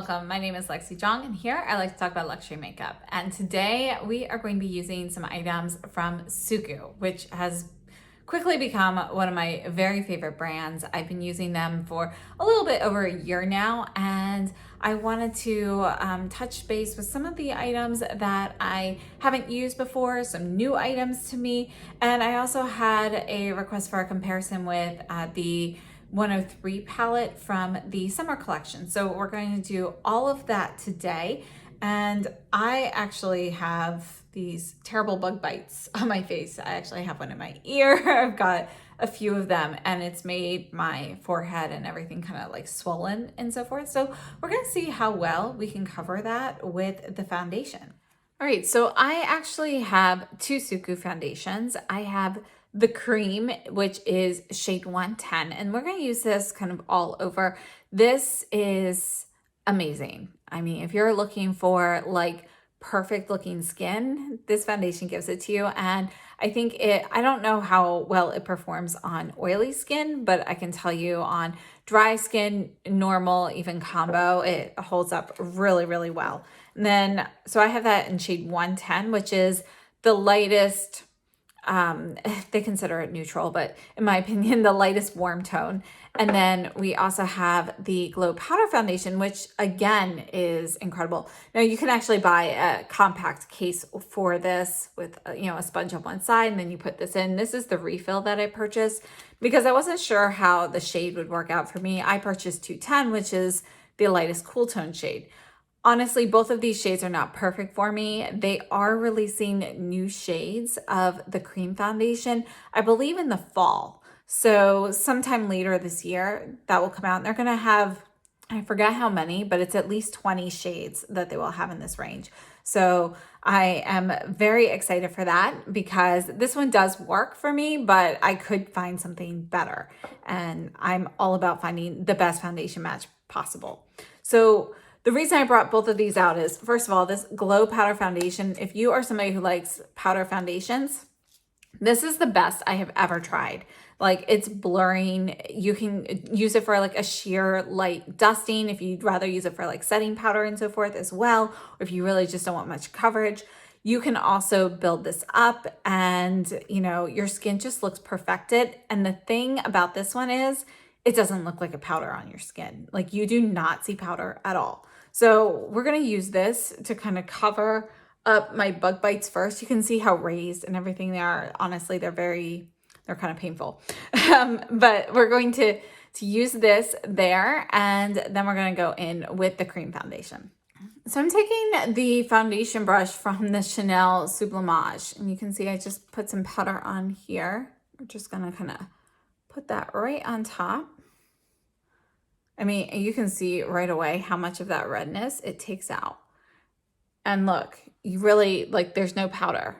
welcome. My name is Lexi Jong, and here I like to talk about luxury makeup. And today we are going to be using some items from SUQQU, which has quickly become one of my very favorite brands. I've been using them for a little bit over a year now, and I wanted to touch base with some of the items that I haven't used before, some new items to me, and I also had a request for a comparison with the 103 palette from the summer collection. So we're going to do all of that today. And I actually have these terrible bug bites on my face. I actually have one in my ear. I've got a few of them, and it's made my forehead and everything kind of like swollen and so forth. So we're gonna see how well we can cover that with the foundation. All right, so I actually have two SUQQU foundations. I have the cream, which is shade 110, and we're going to use this kind of all over. This is amazing. I mean, if you're looking for like perfect looking skin, this foundation gives it to you. And I think I don't know how well it performs on oily skin, but I can tell you on dry skin, normal, even combo, it holds up really, really well. And then, so I have that in shade 110, which is the lightest, they consider it neutral, but in my opinion, the lightest warm tone. And then we also have the Glow Powder Foundation, which again is incredible. Now you can actually buy a compact case for this with a sponge on one side, and then you put this in. This is the refill that I purchased because I wasn't sure how the shade would work out for me. I purchased 210, which is the lightest cool tone shade. Honestly, both of these shades are not perfect for me. They are releasing new shades of the cream foundation, I believe in the fall. So sometime later this year, that will come out. And they're going to have, I forget how many, but it's at least 20 shades that they will have in this range. So I am very excited for that because this one does work for me, but I could find something better. And I'm all about finding the best foundation match possible. So the reason I brought both of these out is, first of all, this Glow Powder Foundation. If you are somebody who likes powder foundations, this is the best I have ever tried. Like, it's blurring. You can use it for like a sheer light dusting if you'd rather use it for like setting powder and so forth as well, or if you really just don't want much coverage. You can also build this up and, your skin just looks perfected. And the thing about this one is it doesn't look like a powder on your skin. Like, you do not see powder at all. So we're going to use this to kind of cover up my bug bites first. You can see how raised and everything they are. Honestly, they're kind of painful. But we're going to use this there, and then we're going to go in with the cream foundation. So I'm taking the foundation brush from the Chanel Sublimage, and you can see I just put some powder on here. We're just going to kind of put that right on top. I mean, you can see right away how much of that redness it takes out. And look, you really, like, there's no powder.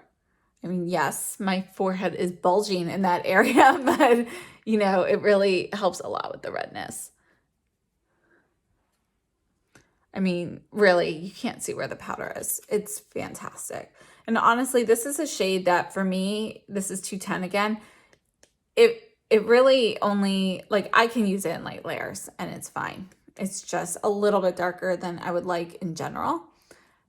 I mean, yes, my forehead is bulging in that area, but, it really helps a lot with the redness. I mean, really, you can't see where the powder is. It's fantastic. And honestly, this is a shade that for me, this is 210 again. It really only, like, I can use it in light layers and it's fine. It's just a little bit darker than I would like in general,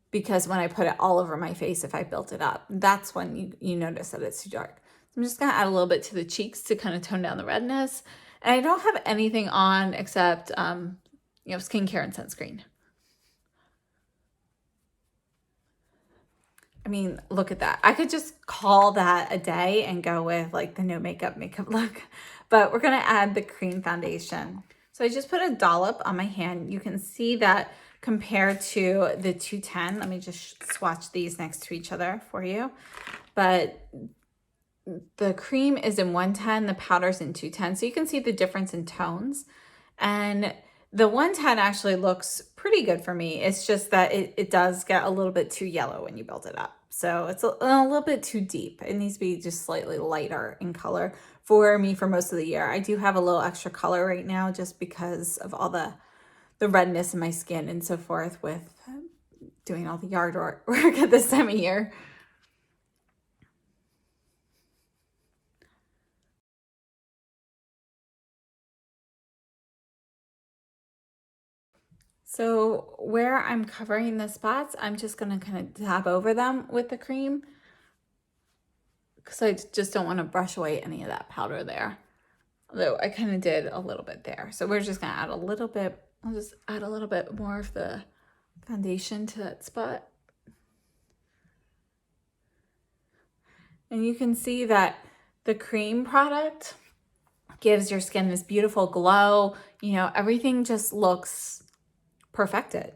because when I put it all over my face, if I built it up, that's when you notice that it's too dark. I'm just gonna add a little bit to the cheeks to kind of tone down the redness. And I don't have anything on except, skincare and sunscreen. I mean, look at that. I could just call that a day and go with like the no makeup look, but we're gonna add the cream foundation. So I just put a dollop on my hand. You can see that compared to the 210, let me just swatch these next to each other for you. But the cream is in 110, the powder's in 210. So you can see the difference in tones. And the 110 actually looks pretty good for me. It's just that it does get a little bit too yellow when you build it up. So it's a little bit too deep. It needs to be just slightly lighter in color for me for most of the year. I do have a little extra color right now just because of all the redness in my skin and so forth with doing all the yard work at this time of year. So where I'm covering the spots, I'm just gonna kind of dab over them with the cream because I just don't want to brush away any of that powder there. Although I kind of did a little bit there. So we're just gonna add a little bit, I'll just add a little bit more of the foundation to that spot. And you can see that the cream product gives your skin this beautiful glow. You know, everything just looks perfected.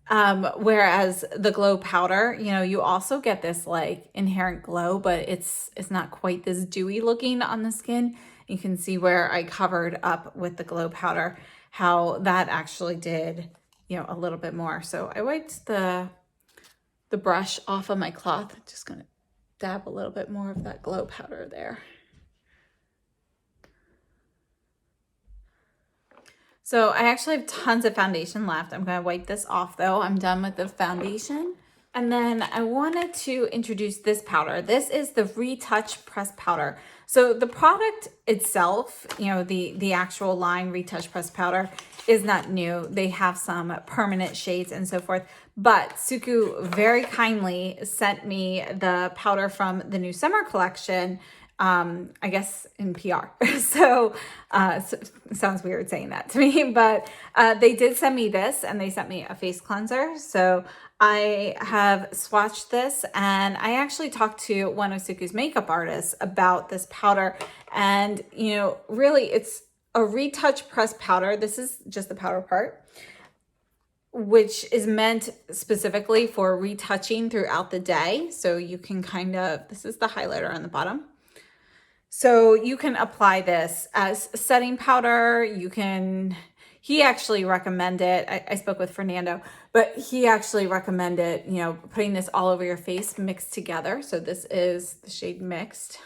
Whereas the glow powder, you know, you also get this like inherent glow, but it's not quite this dewy looking on the skin. You can see where I covered up with the glow powder, how that actually did, you know, a little bit more. So I wiped the brush off of my cloth. Just gonna dab a little bit more of that glow powder there. So I actually have tons of foundation left. I'm gonna wipe this off though. I'm done with the foundation. And then I wanted to introduce this powder. This is the Retouch Pressed Powder. So the product itself, you know, the actual line Retouch Pressed Powder is not new. They have some permanent shades and so forth. But SUQQU very kindly sent me the powder from the new summer collection, I guess in PR. So sounds weird saying that to me, but they did send me this and they sent me a face cleanser. So I have swatched this and I actually talked to one of SUQQU's makeup artists about this powder. And, you know, really it's a retouch pressed powder. This is just the powder part, which is meant specifically for retouching throughout the day. So you can kind of, this is the highlighter on the bottom. So you can apply this as setting powder. You can, he actually recommended, I spoke with Fernando, but he actually recommended, you know, putting this all over your face mixed together. So this is the shade Mixed.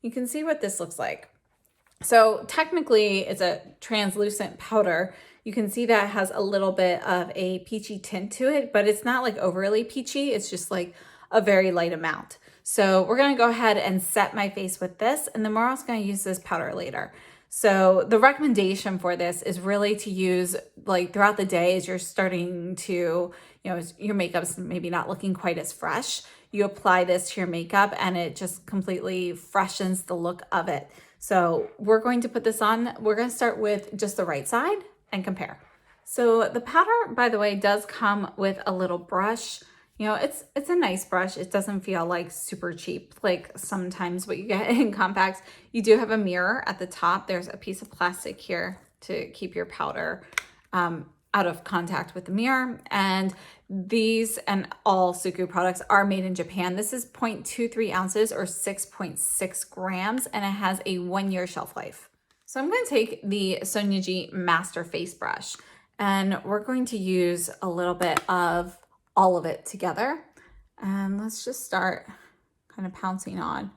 You can see what this looks like. So technically it's a translucent powder. You can see that it has a little bit of a peachy tint to it, but it's not like overly peachy. It's just like a very light amount. So we're gonna go ahead and set my face with this, and then we're also gonna use this powder later. So the recommendation for this is really to use like throughout the day as you're starting to, you know, your makeup's maybe not looking quite as fresh. You apply this to your makeup and it just completely freshens the look of it. So we're going to put this on. We're gonna start with just the right side and compare. So the powder, by the way, does come with a little brush. You know, it's a nice brush. It doesn't feel like super cheap, like sometimes what you get in compacts. You do have a mirror at the top. There's a piece of plastic here to keep your powder out of contact with the mirror. And these and all SUQQU products are made in Japan. This is 0.23 ounces or 6.6 grams, and it has a 1-year shelf life. So I'm going to take the Sonyaji Master Face Brush, and we're going to use a little bit of all of it together. And let's just start kind of pouncing on.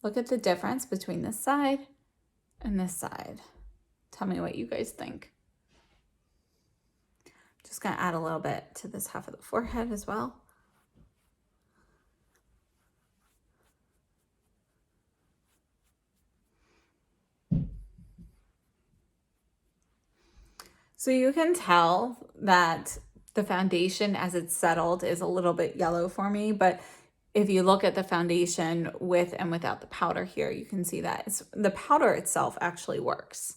Look at the difference between this side and this side. Tell me what you guys think. Just gonna add a little bit to this half of the forehead as well. So you can tell that the foundation as it's settled is a little bit yellow for me, but if you look at the foundation with and without the powder here, you can see that the powder itself actually works.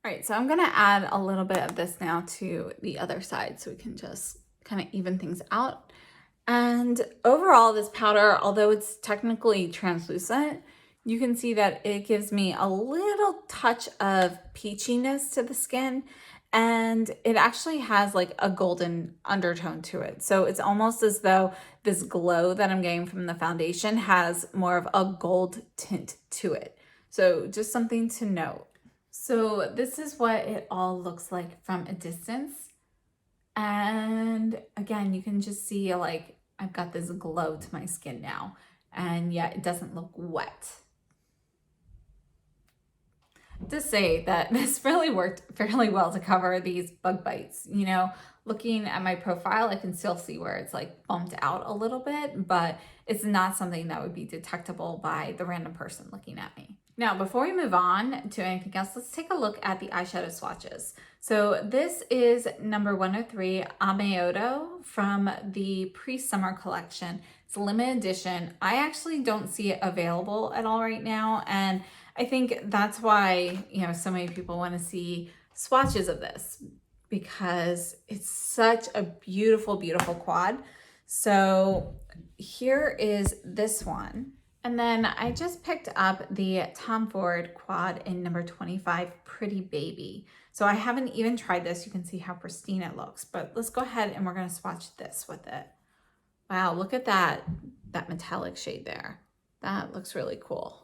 All right, so I'm gonna add a little bit of this now to the other side so we can just kind of even things out. And overall, this powder, although it's technically translucent, you can see that it gives me a little touch of peachiness to the skin, and it actually has like a golden undertone to it. So it's almost as though this glow that I'm getting from the foundation has more of a gold tint to it. So just something to note. So this is what it all looks like from a distance. And again, you can just see like I've got this glow to my skin now, and yet it doesn't look wet. To say that this really worked fairly well to cover these bug bites. You know, looking at my profile, I can still see where it's like bumped out a little bit, but it's not something that would be detectable by the random person looking at me. Now, before we move on to anything else, let's take a look at the eyeshadow swatches. So this is number 103, Amaoto, from the pre-summer collection. It's a limited edition. I actually don't see it available at all right now, and I think that's why, you know, so many people want to see swatches of this, because it's such a beautiful, beautiful quad. So here is this one. And then I just picked up the Tom Ford quad in number 25, Pretty Baby. So I haven't even tried this. You can see how pristine it looks, but let's go ahead and we're going to swatch this with it. Wow, look at that metallic shade there. That looks really cool.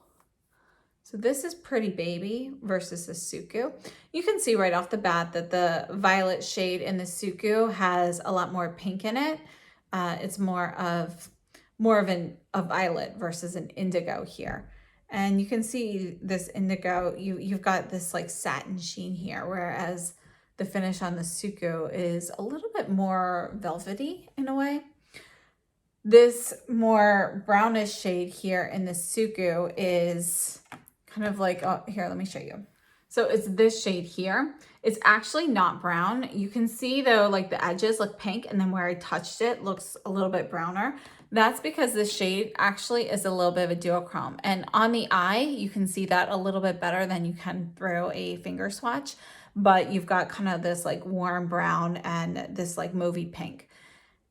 So this is Pretty Baby versus the SUQQU. You can see right off the bat that the violet shade in the SUQQU has a lot more pink in it. It's more of a violet versus an indigo here. And you can see this indigo, you've got this like satin sheen here, whereas the finish on the SUQQU is a little bit more velvety in a way. This more brownish shade here in the SUQQU is kind of like, oh, here, let me show you. So it's this shade here. It's actually not brown. You can see though, like the edges look pink, and then where I touched it looks a little bit browner. That's because this shade actually is a little bit of a duochrome. And on the eye, you can see that a little bit better than you can through a finger swatch, but you've got kind of this like warm brown and this like mauvey pink.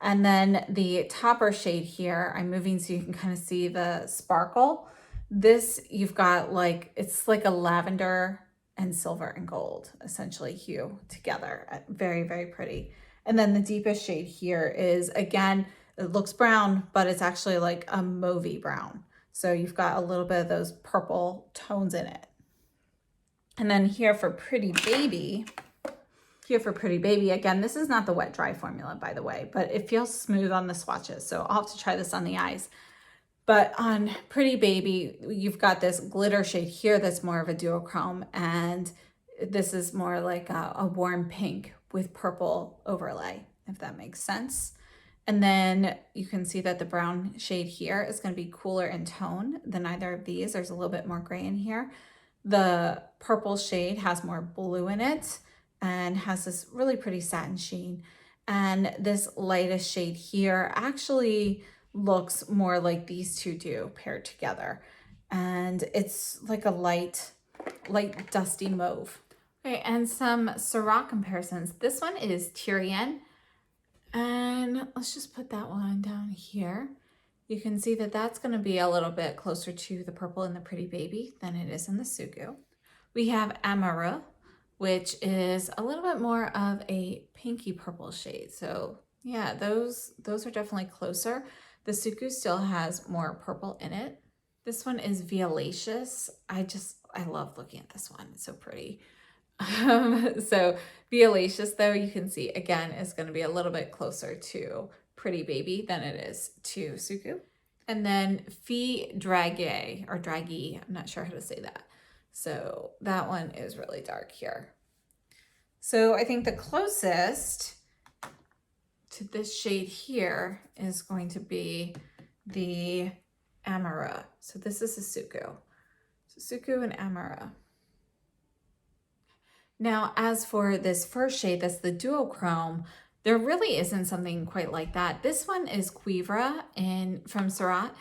And then the topper shade here, I'm moving so you can kind of see the sparkle. This, you've got like, it's like a lavender and silver and gold, essentially, hue together. Very, very pretty. And then the deepest shade here is, again, it looks brown, but it's actually like a mauvey brown. So you've got a little bit of those purple tones in it. And then here for Pretty Baby, again, this is not the wet dry formula, by the way, but it feels smooth on the swatches. So I'll have to try this on the eyes. But on Pretty Baby, you've got this glitter shade here that's more of a duochrome, and this is more like a warm pink with purple overlay, if that makes sense. And then you can see that the brown shade here is going to be cooler in tone than either of these. There's a little bit more gray in here. The purple shade has more blue in it and has this really pretty satin sheen. And this lightest shade here actually looks more like these two do paired together. And it's like a light dusty mauve. Okay, and some Surratt comparisons. This one is Tyrian. And let's just put that one down here. You can see that that's going to be a little bit closer to the purple in the Pretty Baby than it is in the SUQQU. We have Amaoto, which is a little bit more of a pinky purple shade. So yeah, those are definitely closer. The SUQQU still has more purple in it. This one is Violacious. I love looking at this one. It's so pretty. So Violacious, though, you can see again is going to be a little bit closer to Pretty Baby than it is to SUQQU. And then Fille Drague, or Draggy, I'm not sure how to say that. So that one is really dark here. So I think the closest to this shade here is going to be the Amaoto. So this is the SUQQU. So SUQQU and Amaoto. Now, as for this first shade, that's the duochrome, there really isn't something quite like that. This one is Cuivre from Surratt,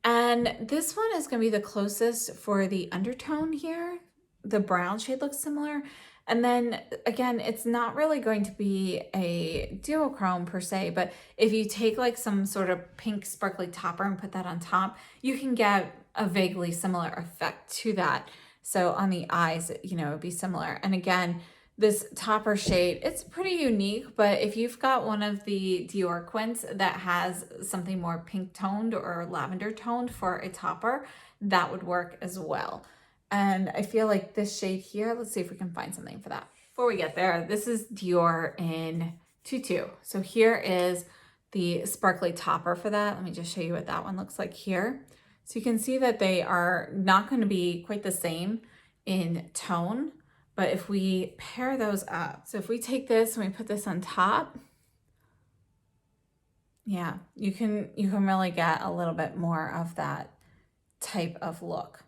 and this one is going to be the closest for the undertone here. The brown shade looks similar. And then again, it's not really going to be a duochrome per se, but if you take like some sort of pink sparkly topper and put that on top, you can get a vaguely similar effect to that. So on the eyes, you know, it'd be similar. And again, this topper shade, it's pretty unique, but if you've got one of the Dior Quints that has something more pink toned or lavender toned for a topper, that would work as well. And I feel like this shade here, let's see if we can find something for that. Before we get there, this is Dior in Tutu. So here is the sparkly topper for that. Let me just show you what that one looks like here. So you can see that they are not going to be quite the same. in tone. But if we pair those up, so if we take this and we put this on top, yeah, you can really get a little bit more of that type of look.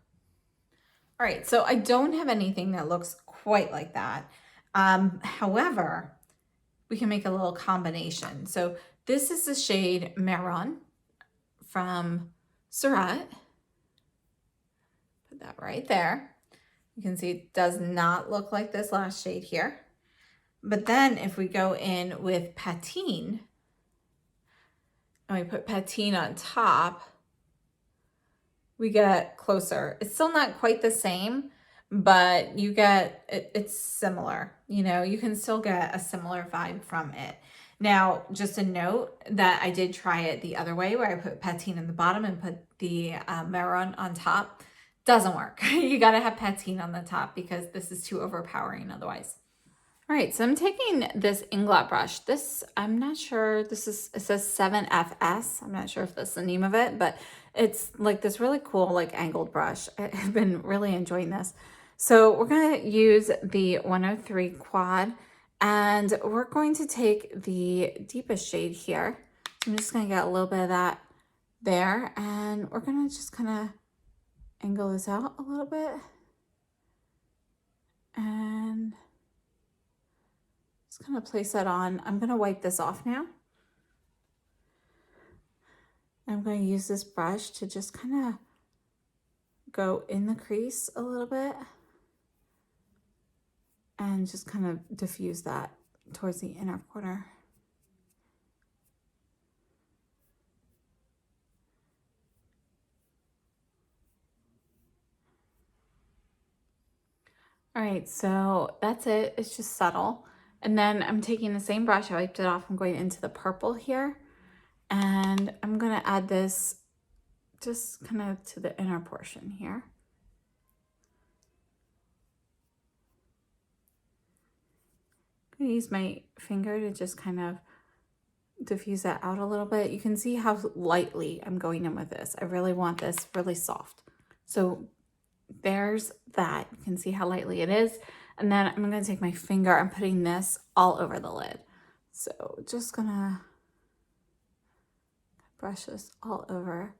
All right, so I don't have anything that looks quite like that. However, we can make a little combination. So this is the shade Marron from Surratt. Put that right there. You can see it does not look like this last shade here. But then if we go in with Patine, and we put Patine on top, we get closer. It's still not quite the same, but you get, it's similar. You know, you can still get a similar vibe from it. Now, just a note that I did try it the other way, where I put Patine in the bottom and put the Marron on top. Doesn't work. You gotta have Patine on the top because this is too overpowering otherwise. All right, so I'm taking this inglot brush. This, I'm not sure, it says 7FS. I'm not sure if that's the name of it, but it's like this really cool, like angled brush. I've been really enjoying this. So we're gonna use the 103 quad, and we're going to take the deepest shade here. I'm just gonna get a little bit of that there, and we're gonna just kind of angle this out a little bit. And just kind of place that on. I'm going to wipe this off now. I'm going to use this brush to just kind of go in the crease a little bit and just kind of diffuse that towards the inner corner. All right, so that's it. It's just subtle. And then I'm taking the same brush, I wiped it off, I'm going into the purple here. And I'm gonna add this just kind of to the inner portion here. I'm gonna use my finger to just kind of diffuse that out a little bit. You can see how lightly I'm going in with this. I really want this really soft. So there's that. You can see how lightly it is. And then I'm gonna take my finger, I'm putting this all over the lid. So just gonna brush this all over.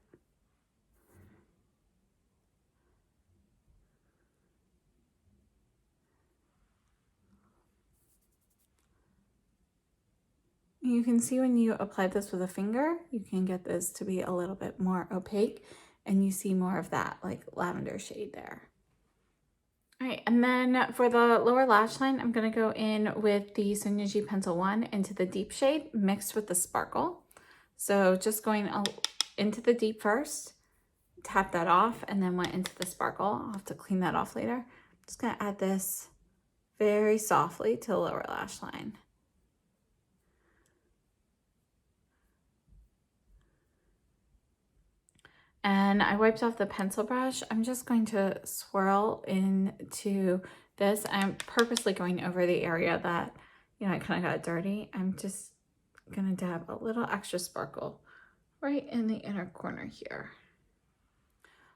You can see when you apply this with a finger, you can get this to be a little bit more opaque, and you see more of that like lavender shade there. All right, and then for the lower lash line, I'm gonna go in with the Sonia Pencil 1 into the deep shade mixed with the sparkle. So just going into the deep first, tap that off, and then went into the sparkle. I'll have to clean that off later. I'm just gonna add this very softly to the lower lash line. And I wiped off the pencil brush. I'm just going to swirl into this. I'm purposely going over the area that, you know, I kind of got dirty. I'm just gonna dab a little extra sparkle right in the inner corner here.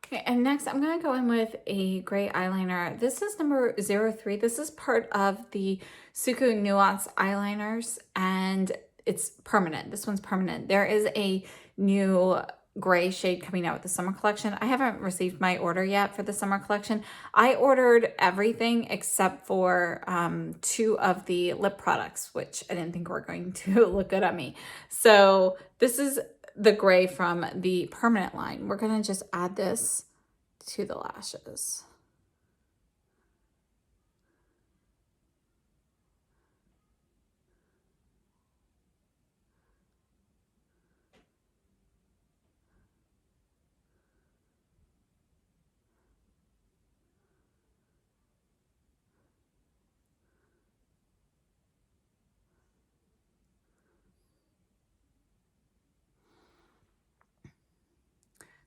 Okay, and next I'm gonna go in with a gray eyeliner. This is number 03. This is part of the SUQQU Nuance eyeliners, and it's permanent. This one's permanent. There is a new gray shade coming out with the summer collection. I haven't received my order yet for the summer collection. I ordered everything except for 2 of the lip products, which I didn't think were going to look good on me. So this is the gray from the permanent line. We're gonna just add this to the lashes.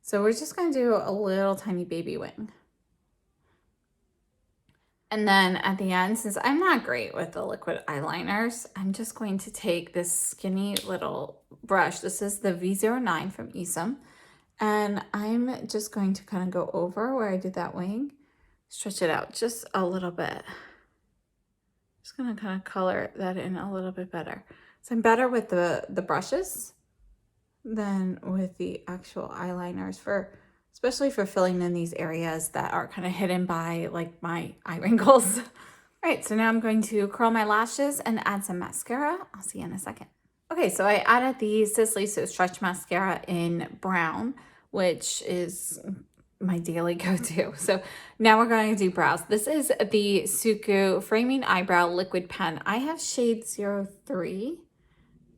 So we're just gonna do a little tiny baby wing. And then at the end, since I'm not great with the liquid eyeliners, I'm just going to take this skinny little brush. This is the V09 from Isom. And I'm just going to kind of go over where I did that wing. stretch it out just a little bit. Just gonna kind of color that in a little bit better. So I'm better with the brushes than with the actual eyeliners, for especially for filling in these areas that are kind of hidden by like my eye wrinkles. All right, so now I'm going to curl my lashes and add some mascara. I'll see you in a second. Okay, so I added the Sisley So Stretch Mascara in brown, which is my daily go-to. So now we're going to do brows. This is the SUQQU Framing Eyebrow Liquid Pen. I have shade 03,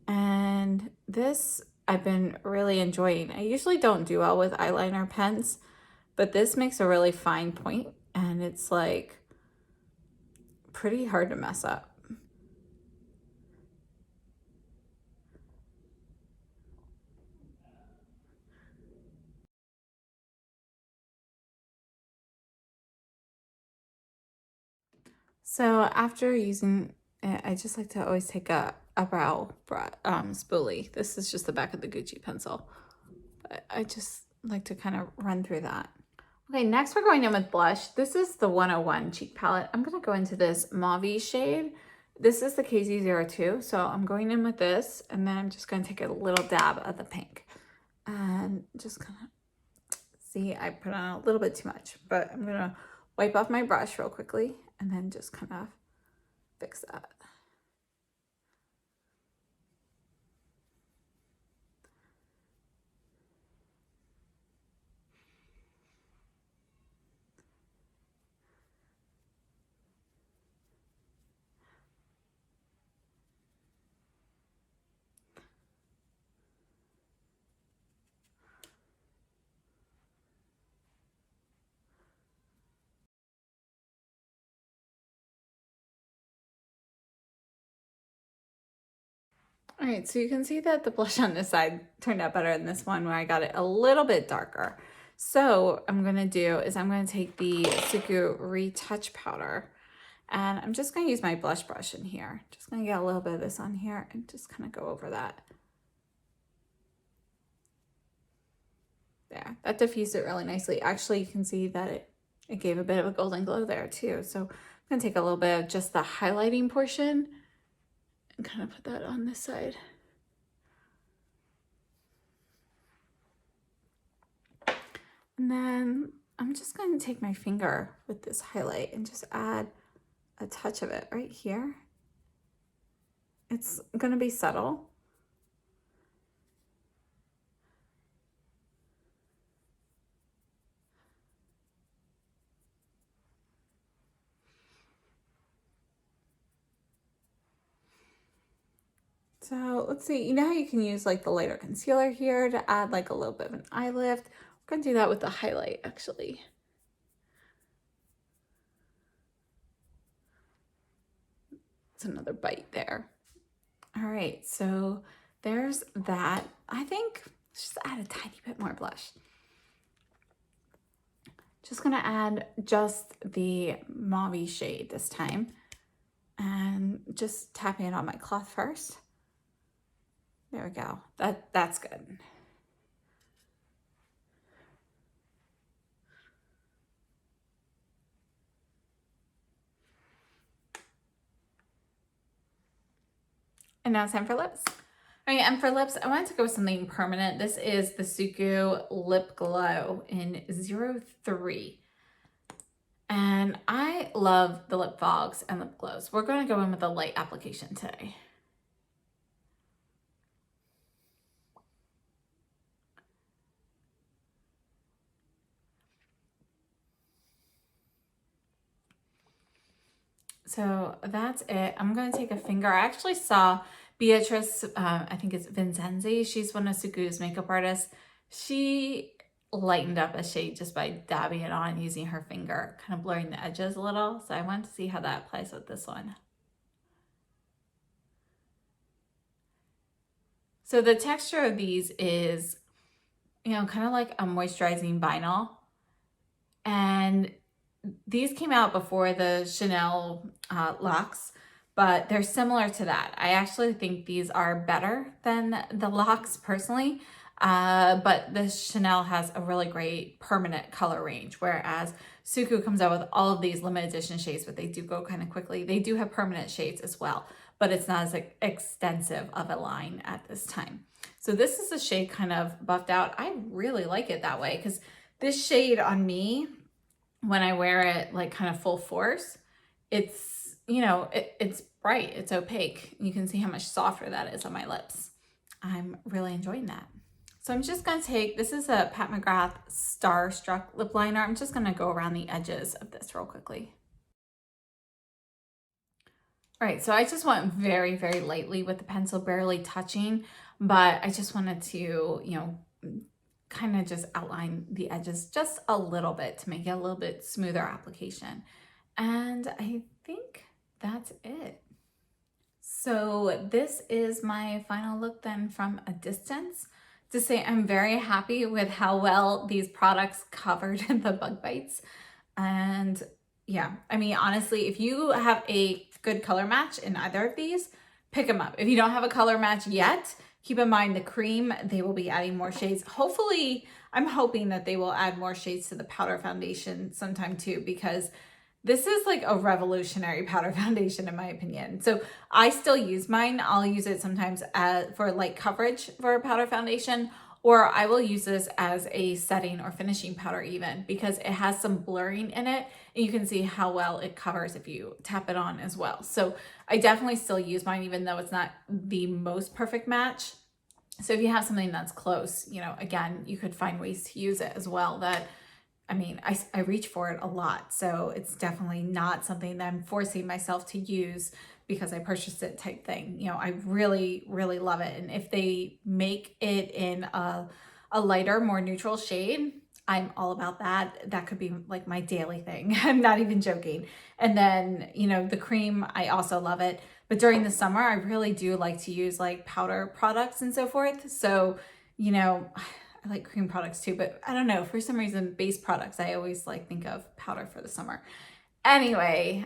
and this I've been really enjoying. I usually don't do well with eyeliner pens, but this makes a really fine point, and it's like pretty hard to mess up. So after using it, I just like to always take a brow spoolie. This is just the back of the Gucci pencil. But I just like to kind of run through that. Okay, next we're going in with blush. This is the 101 cheek palette. I'm going to go into this mauve shade. This is the KZ02, so I'm going in with this, and then I'm just going to take a little dab of the pink. And just kind of, see, I put on a little bit too much, but I'm going to wipe off my brush real quickly, and then just kind of fix that. All right, so you can see that the blush on this side turned out better than this one where I got it a little bit darker. So I'm gonna do is I'm gonna take the SUQQU Retouch powder, and I'm just gonna use my blush brush in here. Just gonna get a little bit of this on here and just kind of go over that. There, that diffused it really nicely. Actually, you can see that it gave a bit of a golden glow there too. So I'm gonna take a little bit of just the highlighting portion and kind of put that on this side. And then I'm just going to take my finger with this highlight and just add a touch of it right here. It's going to be subtle. So let's see, you know how you can use like the lighter concealer here to add like a little bit of an eye lift? We're going to do that with the highlight actually. It's another bite there. All right, so there's that. I think let's just add a tiny bit more blush. Just gonna add just the mauve shade this time, and just tapping it on my cloth first. There we go. That's good. And now it's time for lips. All right, and for lips, I wanted to go with something permanent. This is the SUQQU Lip Glow in 03. And I love the lip fogs and lip glows. We're going to go in with a light application today. So that's it. I'm going to take a finger. I actually saw Beatrice, I think it's Vincenzi. She's one of SUQQU's makeup artists. She lightened up a shade just by dabbing it on using her finger, kind of blurring the edges a little. So I wanted to see how that applies with this one. So the texture of these is, you know, kind of like a moisturizing vinyl. And these came out before the Chanel locks, but they're similar to that. I actually think these are better than the locks personally. but the Chanel has a really great permanent color range, whereas SUQQU comes out with all of these limited edition shades, but they do go kind of quickly. They do have permanent shades as well, but it's not as extensive of a line at this time. So this is a shade kind of buffed out. I really like it that way because this shade on me, when I wear it like kind of full force, it's, you know, it's bright, it's opaque. You can see how much softer that is on my lips. I'm really enjoying that. So I'm just gonna take, this is a Pat McGrath Starstruck lip liner. I'm just gonna go around the edges of this real quickly. All right, so I just went very, very lightly with the pencil, barely touching, but I just wanted to, you know, kind of just outline the edges just a little bit to make it a little bit smoother application. And I think that's it. So this is my final look then from a distance. To say I'm very happy with how well these products covered the bug bites. And yeah, I mean, honestly, if you have a good color match in either of these, pick them up. If you don't have a color match yet, keep in mind the cream, they will be adding more shades. Hopefully, I'm hoping that they will add more shades to the powder foundation sometime too, because this is like a revolutionary powder foundation in my opinion. So I still use mine. I'll use it sometimes for light coverage for a powder foundation, or I will use this as a setting or finishing powder even, because it has some blurring in it and you can see how well it covers if you tap it on as well. So I definitely still use mine even though it's not the most perfect match. So if you have something that's close, you know, again, you could find ways to use it as well that, I mean, I reach for it a lot, so it's definitely not something that I'm forcing myself to use because I purchased it type thing. You know, I really, really love it. And if they make it in a lighter, more neutral shade, I'm all about that. That could be like my daily thing. I'm not even joking. And then, you know, the cream, I also love it. But during the summer, I really do like to use like powder products and so forth. So, you know, I like cream products too, but I don't know, for some reason, base products, I always like think of powder for the summer. Anyway,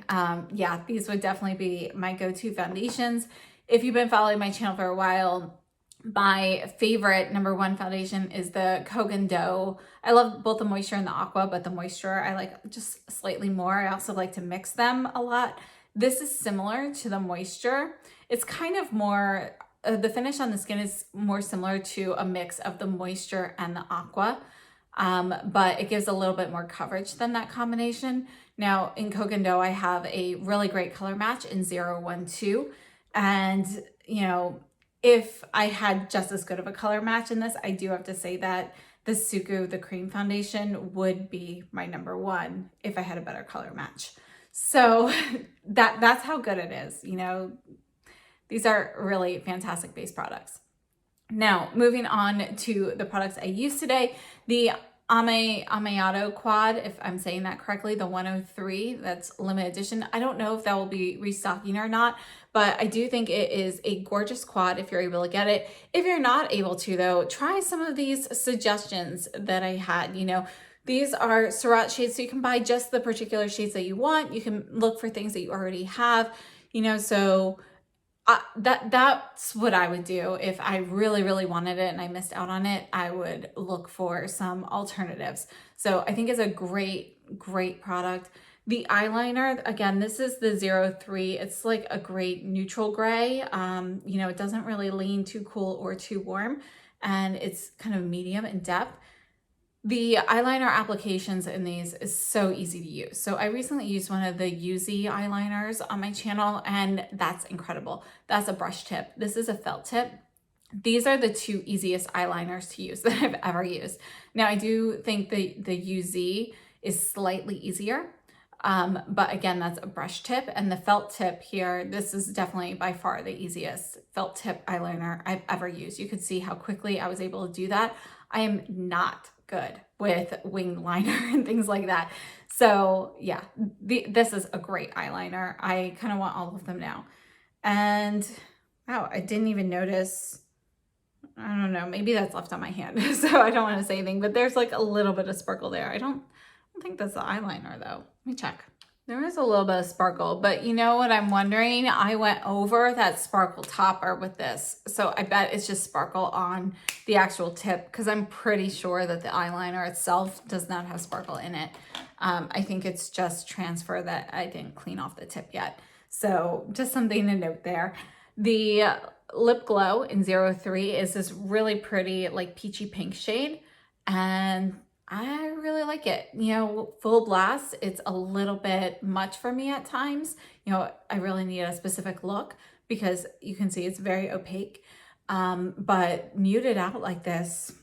yeah, these would definitely be my go-to foundations. If you've been following my channel for a while, my favorite #1 foundation is the Koh Gen Do. I love both the Moisture and the Aqua, but the Moisture I like just slightly more. I also like to mix them a lot. This is similar to the Moisture. It's kind of more, the finish on the skin is more similar to a mix of the Moisture and the Aqua, but it gives a little bit more coverage than that combination. Now in Koh Gen Do, I have a really great color match in 012, and you know, if I had just as good of a color match in this, I do have to say that the SUQQU, the cream foundation, would be my #1 if I had a better color match. So that's how good it is. You know, these are really fantastic base products. Now, moving on to the products I used today, the Amaoto quad, if I'm saying that correctly, the 103, that's limited edition. I don't know if that will be restocking or not, but I do think it is a gorgeous quad if you're able to get it. If you're not able to though, try some of these suggestions that I had. You know, these are Surratt shades, so you can buy just the particular shades that you want. You can look for things that you already have, you know, so that's what I would do if I really, really wanted it and I missed out on it. I would look for some alternatives. So I think it's a great, great product. The eyeliner, again, this is the 03. It's like a great neutral gray. You know, it doesn't really lean too cool or too warm, and it's kind of medium in depth. The eyeliner applications in these is so easy to use. So I recently used one of the UZ eyeliners on my channel, and that's incredible. That's a brush tip. This is a felt tip. These are the two easiest eyeliners to use that I've ever used. Now I do think the UZ is slightly easier, but again, that's a brush tip. And the felt tip here, this is definitely by far the easiest felt tip eyeliner I've ever used. You could see how quickly I was able to do that. I am not good with wing liner and things like that. So yeah, this is a great eyeliner. I kind of want all of them now. And wow, I didn't even notice, I don't know, maybe that's left on my hand. So I don't want to say anything, but there's like a little bit of sparkle there. I don't think that's the eyeliner though. Let me check. There is a little bit of sparkle, but you know what I'm wondering? I went over that sparkle topper with this. So I bet it's just sparkle on the actual tip because I'm pretty sure that the eyeliner itself does not have sparkle in it. I think it's just transfer that I didn't clean off the tip yet. So just something to note there. The Lip Glow in 03 is this really pretty like peachy pink shade. And I really like it. You know, full blast, it's a little bit much for me at times. You know, I really need a specific look because you can see it's very opaque. But muted out like this,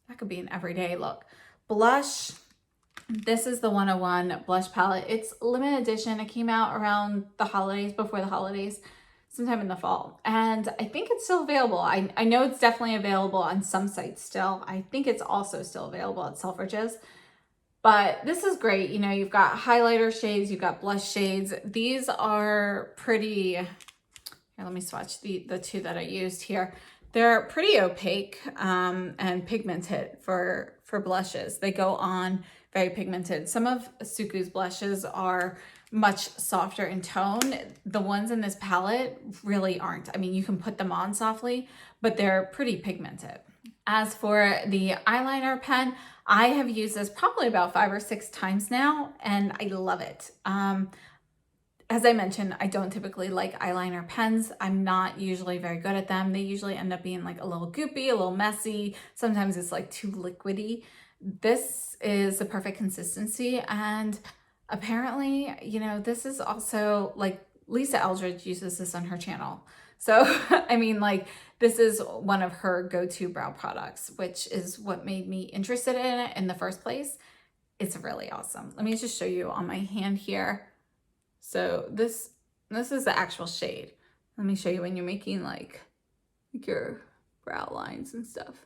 that could be an everyday look. Blush, this is the 101 blush palette. It's limited edition. It came out around the holidays, before the holidays, sometime in the fall. And I think it's still available. I know it's definitely available on some sites still. I think it's also still available at Selfridges. But this is great. You know, you've got highlighter shades, you've got blush shades. These are pretty, here, let me swatch the two that I used here. They're pretty opaque and pigmented for blushes. They go on very pigmented. Some of SUQQU's blushes are much softer in tone. The ones in this palette really aren't. I mean, you can put them on softly, but they're pretty pigmented. As for the eyeliner pen, I have used this probably about 5 or 6 times now, and I love it. As I mentioned, I don't typically like eyeliner pens. I'm not usually very good at them. They usually end up being like a little goopy, a little messy. Sometimes it's like too liquidy. This is the perfect consistency, and apparently, you know, this is also like Lisa Eldridge uses this on her channel. So, I mean, like, this is one of her go-to brow products, which is what made me interested in it in the first place. It's really awesome. Let me just show you on my hand here. So this is the actual shade. Let me show you when you're making like your brow lines and stuff.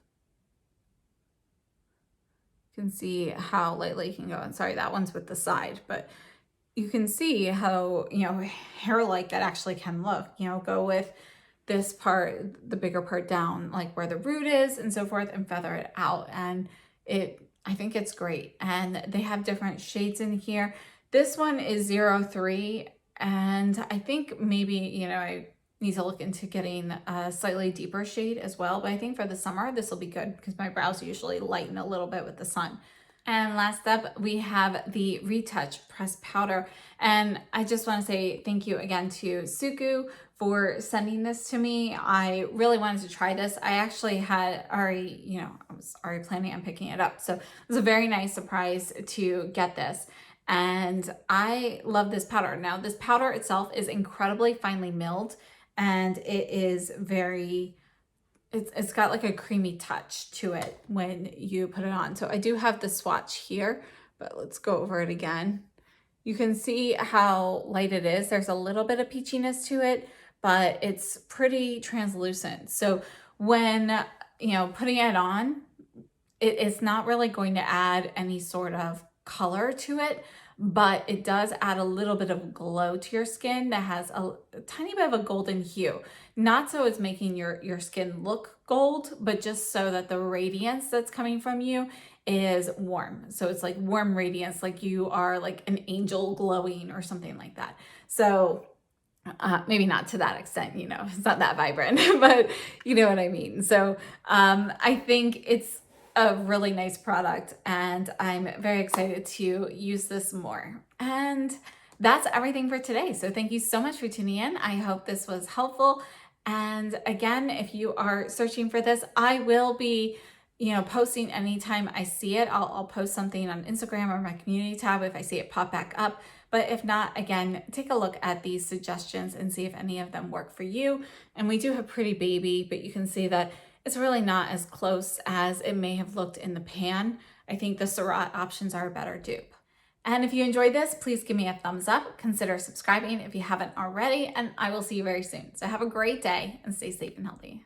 You can see how lightly you can go. And sorry, that one's with the side, but you can see how, you know, hair-like that actually can look. You know, go with this part, the bigger part down, like where the root is and so forth, and feather it out. And I think it's great. And they have different shades in here. This one is 03, and I think maybe, you know, I need to look into getting a slightly deeper shade as well. But I think for the summer, this will be good because my brows usually lighten a little bit with the sun. And last up, we have the Retouch pressed powder. And I just want to say thank you again to SUQQU for sending this to me. I really wanted to try this. I actually had already, you know, I was already planning on picking it up. So it was a very nice surprise to get this. And I love this powder. Now, this powder itself is incredibly finely milled, and it is very, it's got like a creamy touch to it when you put it on. So I do have the swatch here, but let's go over it again. You can see how light it is. There's a little bit of peachiness to it, but it's pretty translucent. So when, you know, putting it on, it's not really going to add any sort of color to it, but it does add a little bit of glow to your skin that has a tiny bit of a golden hue. Not so it's making your skin look gold, but just so that the radiance that's coming from you is warm. So it's like warm radiance, like you are like an angel glowing or something like that. So maybe not to that extent, you know, it's not that vibrant, but you know what I mean. So I think it's a really nice product, and I'm very excited to use this more. And that's everything for today. So thank you so much for tuning in. I hope this was helpful. And again, if you are searching for this, I will be, you know, posting anytime I see it. I'll post something on Instagram or my community tab if I see it pop back up. But if not, again, take a look at these suggestions and see if any of them work for you. And we do have Pretty Baby, but you can see that it's really not as close as it may have looked in the pan. I think the Surratt options are a better dupe. And if you enjoyed this, please give me a thumbs up. Consider subscribing if you haven't already, and I will see you very soon. So have a great day and stay safe and healthy.